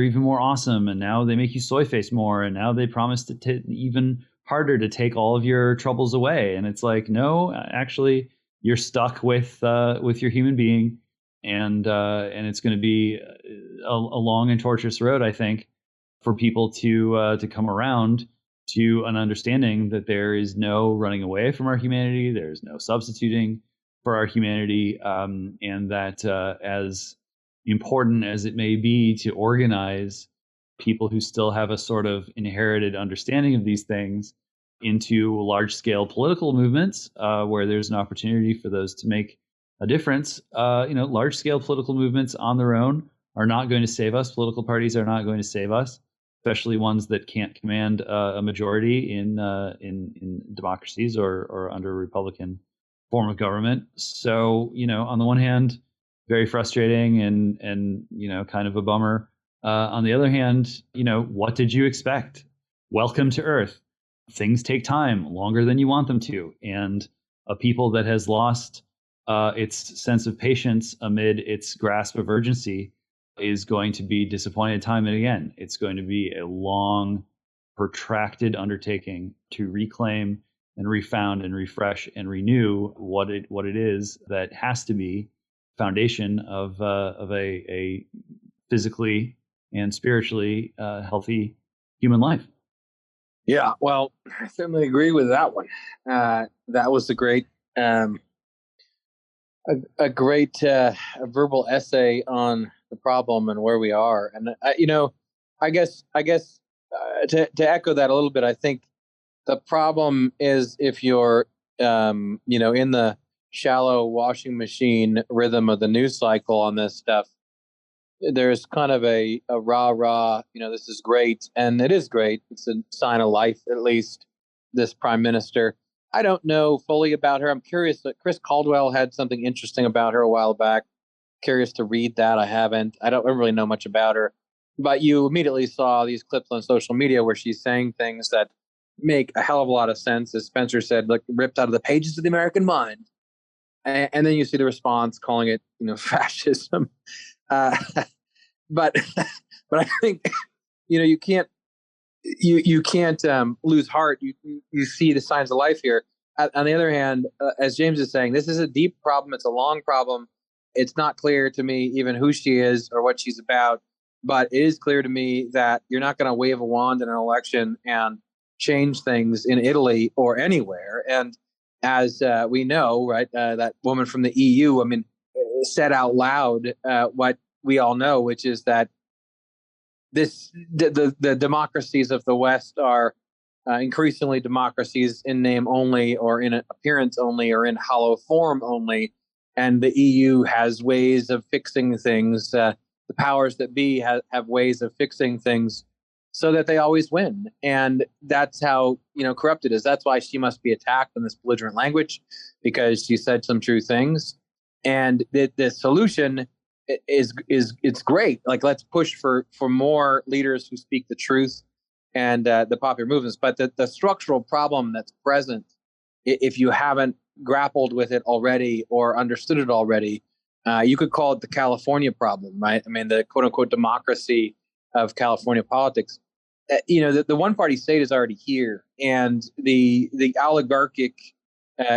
Speaker 4: even more awesome, and now they make you soy face more, and now they promise to even harder to take all of your troubles away. And it's like, no, actually, you're stuck with your human being, and it's going to be a long and torturous road, I think, for people to come around to an understanding that there is no running away from our humanity, there's no substituting for our humanity, and that as important as it may be to organize people who still have a sort of inherited understanding of these things into large-scale political movements where there's an opportunity for those to make a difference, large-scale political movements on their own are not going to save us. Political parties are not going to save us, especially ones that can't command a majority in democracies or under a Republican form of government. So, on the one hand, very frustrating and kind of a bummer. On the other hand, what did you expect? Welcome to Earth. Things take time, longer than you want them to, and a people that has lost its sense of patience amid its grasp of urgency is going to be disappointed time and again. It's going to be a long, protracted undertaking to reclaim and refound and refresh and renew what it is that has to be foundation of a physically and spiritually healthy human life.
Speaker 2: Yeah, well, I certainly agree with that one. That was a great verbal essay on the problem and where we are. And I guess to echo that a little bit, I think the problem is if you're in the shallow washing machine rhythm of the news cycle on this stuff, there's kind of a rah, this is great. And it is great. It's a sign of life, at least, this prime minister. I don't know fully about her. I'm curious. Chris Caldwell had something interesting about her a while back. Curious to read that. I haven't. I don't really know much about her. But you immediately saw these clips on social media where she's saying things that make a hell of a lot of sense. As Spencer said, like ripped out of the pages of the American mind. And then you see the response calling it, fascism. But I think you can't lose heart. You see the signs of life here. On the other hand, as James is saying, this is a deep problem. It's a long problem. It's not clear to me even who she is or what she's about. But it is clear to me that you're not going to wave a wand in an election and change things in Italy or anywhere. And as we know, right, that woman from the EU, said out loud what we all know, which is that the democracies of the West are increasingly democracies in name only, or in appearance only, or in hollow form only, and the EU has ways of fixing things. The powers that be have ways of fixing things so that they always win, and that's how corrupt it is. That's why she must be attacked in this belligerent language, because she said some true things, and the solution is it's great. Like, let's push for more leaders who speak the truth and the popular movements. But the structural problem that's present, if you haven't grappled with it already or understood it already, you could call it the California problem, right? The quote unquote democracy of California politics. The one party state is already here, and the oligarchic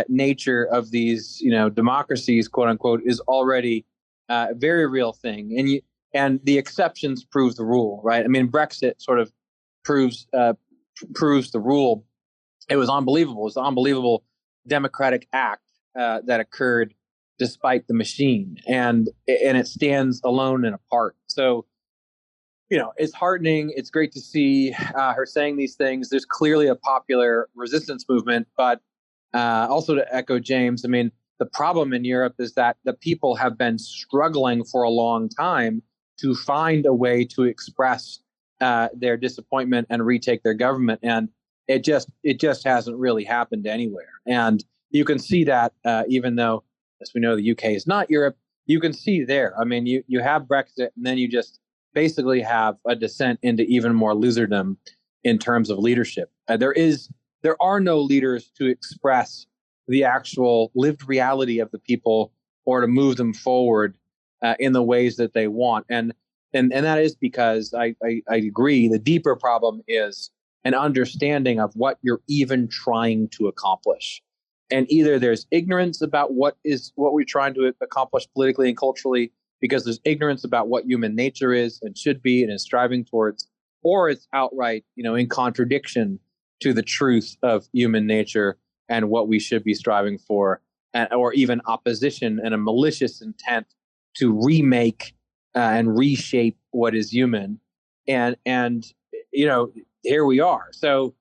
Speaker 2: nature of these democracies, quote unquote, is already a very real thing, and the exceptions prove the rule, right? Brexit sort of proves the rule. It was unbelievable. It was an unbelievable democratic act that occurred despite the machine, and it stands alone and apart. So, it's heartening. It's great to see her saying these things. There's clearly a popular resistance movement, but also to echo James, I mean, the problem in Europe is that the people have been struggling for a long time to find a way to express their disappointment and retake their government, and it just hasn't really happened anywhere. And you can see that even though, as we know, the UK is not Europe, you can see there. I mean, you have Brexit, and then you just basically have a descent into even more loserdom in terms of leadership. There are no leaders to express the actual lived reality of the people or to move them forward in the ways that they want. And that is because I agree. The deeper problem is an understanding of what you're even trying to accomplish. And either there's ignorance about what we're trying to accomplish politically and culturally, because there's ignorance about what human nature is and should be and is striving towards, or it's outright, in contradiction to the truth of human nature and what we should be striving for, or even opposition and a malicious intent to remake and reshape what is human. And here we are. So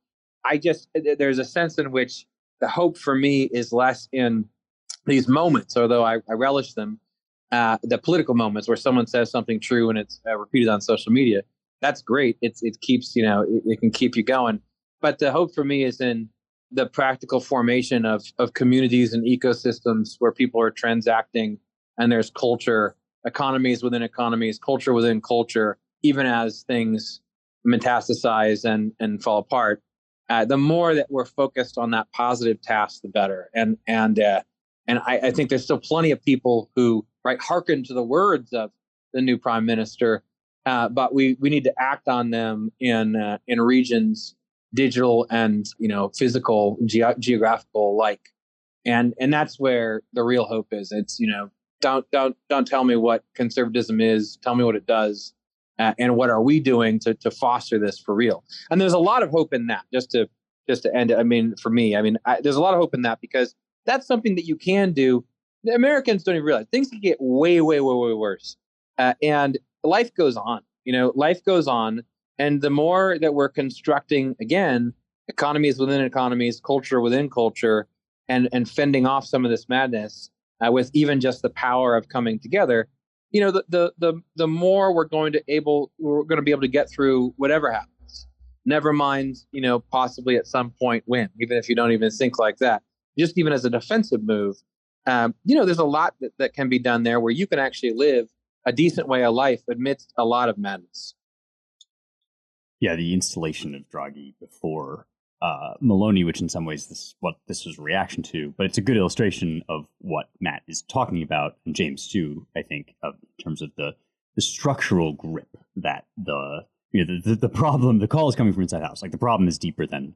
Speaker 2: there's a sense in which the hope for me is less in these moments, although I relish them, the political moments where someone says something true and it's repeated on social media. That's great. It keeps, it can keep you going. But the hope for me is in the practical formation of communities and ecosystems where people are transacting, and there's culture, economies within economies, culture within culture, even as things metastasize and fall apart. The more that we're focused on that positive task, the better. And I think there's still plenty of people who hearken to the words of the new prime minister, but we need to act on them in regions, digital and physical, geographical alike, and that's where the real hope is. It's don't tell me what conservatism is. Tell me what it does, and what are we doing to foster this for real. And there's a lot of hope in that. Just to end it, I mean, for me, there's a lot of hope in that, because that's something that you can do. The Americans don't even realize things can get way, way, way, way worse, and life goes on. Life goes on. And the more that we're constructing, again, economies within economies, culture within culture, and fending off some of this madness with even just the power of coming together, the more we're going to be able to get through whatever happens. Never mind, possibly at some point win, even if you don't even think like that. Just even as a defensive move, there's a lot that can be done there where you can actually live a decent way of life amidst a lot of madness.
Speaker 1: Yeah, the installation of Draghi before Maloney, which in some ways this was a reaction to, but it's a good illustration of what Matt is talking about, and James too, I think, in terms of the structural grip that the problem, the call is coming from inside the house. Like, the problem is deeper than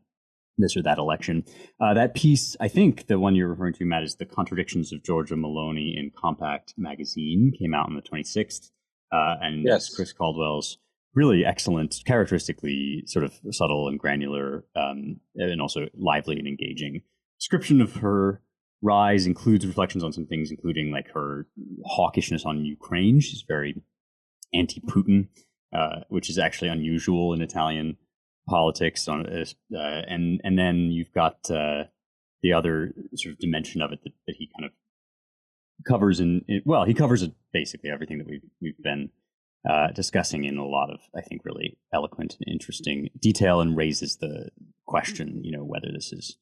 Speaker 1: this or that election. That piece, I think the one you're referring to, Matt, is The Contradictions of Giorgia Maloney in Compact magazine, came out on the 26th. And
Speaker 2: yes,
Speaker 1: Chris Caldwell's really excellent, characteristically sort of subtle and granular, and also lively and engaging description of her rise. Includes reflections on some things, including like her hawkishness on Ukraine. She's very anti-Putin, which is actually unusual in Italian politics. And then you've got the other sort of dimension of it that he kind of covers he covers basically everything that we've been discussing in a lot of, I think, really eloquent and interesting detail, and raises the question, whether this is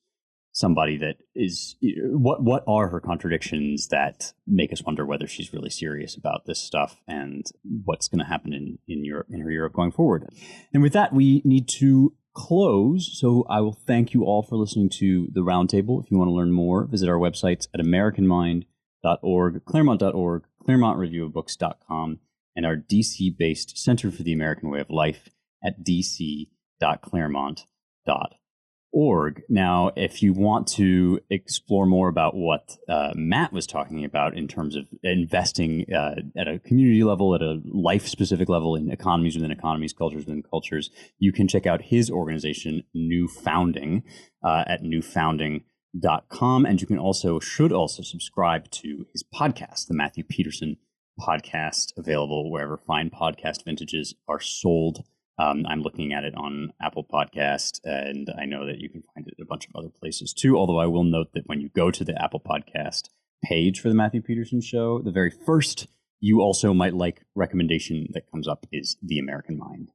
Speaker 1: somebody that is, what are her contradictions that make us wonder whether she's really serious about this stuff, and what's going to happen in her Europe going forward. And with that, we need to close. So I will thank you all for listening to the Roundtable. If you want to learn more, visit our websites at AmericanMind.org, Claremont.org, ClaremontReviewOfBooks.com, and our DC-based Center for the American Way of Life at dc.claremont.org. Now, if you want to explore more about what Matt was talking about in terms of investing at a community level, at a life-specific level, in economies within economies, cultures within cultures, you can check out his organization, New Founding, at newfounding.org. and you should also subscribe to his podcast, the Matthew Peterson podcast, available wherever fine podcast vintages are sold. I'm looking at it on Apple Podcast, and I know that you can find it at a bunch of other places too, although I will note that when you go to the Apple Podcast page for the Matthew Peterson Show, the very first you also might like recommendation that comes up is The American Mind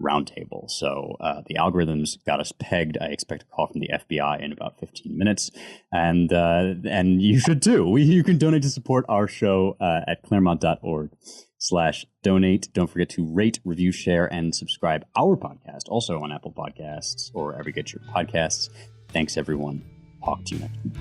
Speaker 1: Roundtable. So the algorithms got us pegged. I expect a call from the FBI in about 15 minutes, and you should too. You can donate to support our show at claremont.org/donate. Don't forget to rate, review, share, and subscribe our podcast, also on Apple Podcasts or wherever you get your podcasts. Thanks, everyone. Talk to you next week.